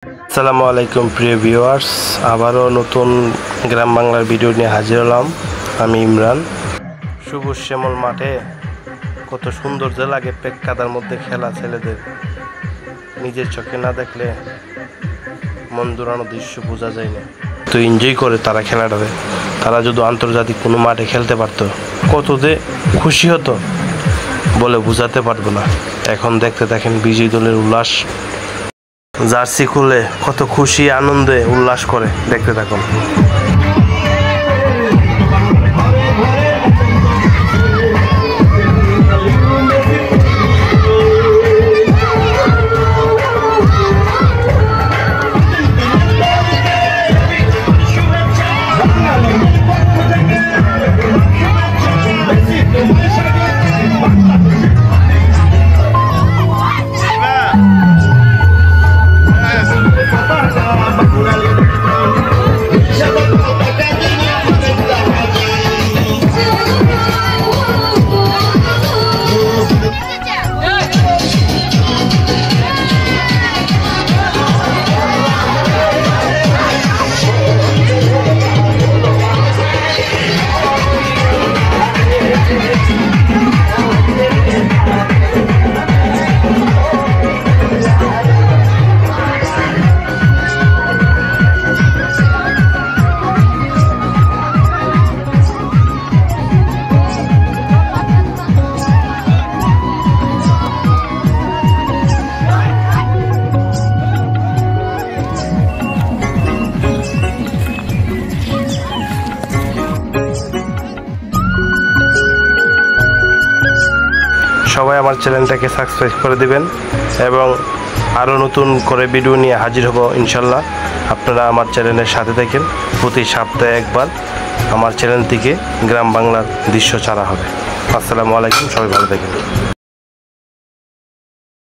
আসসালামু আলাইকুম প্রিয় ভিউয়ার্স, আবারও নতুন গ্রাম বাংলার ভিডিও নিয়ে হাজির হলাম। আমি ইমরান। সবুজ শ্যামল মাঠে কত সুন্দর যে লাগে পেক কাদার মধ্যে খেলা ছেলেদের, নিজের চোখে না দেখলে মন জোড়ানো দৃশ্য বোঝা যায় না। তো এনজয় করে তারা খেলাটাতে। তারা যদি আন্তর্জাতিক কোনো মাঠে খেলতে পারতো কত যে খুশি হতো বলে বোঝাতে পারবো না। এখন দেখতে দেখেন বিজয়ী দলের উল্লাস, জার্সি খুলে কত খুশি আনন্দে উল্লাস করে, দেখতে থাকুন। সবাই আমার চ্যানেলটাকে সাবস্ক্রাইব করে দিবেন এবং আরও নতুন করে ভিডিও নিয়ে হাজির হব ইনশাল্লাহ। আপনারা আমার চ্যানেলের সাথে থাকেন। প্রতি সপ্তাহে একবার আমার চ্যানেল থেকে গ্রাম বাংলার দৃশ্য ছাড়া হবে। আসসালামু আলাইকুম, সবাই ভালো থাকেন।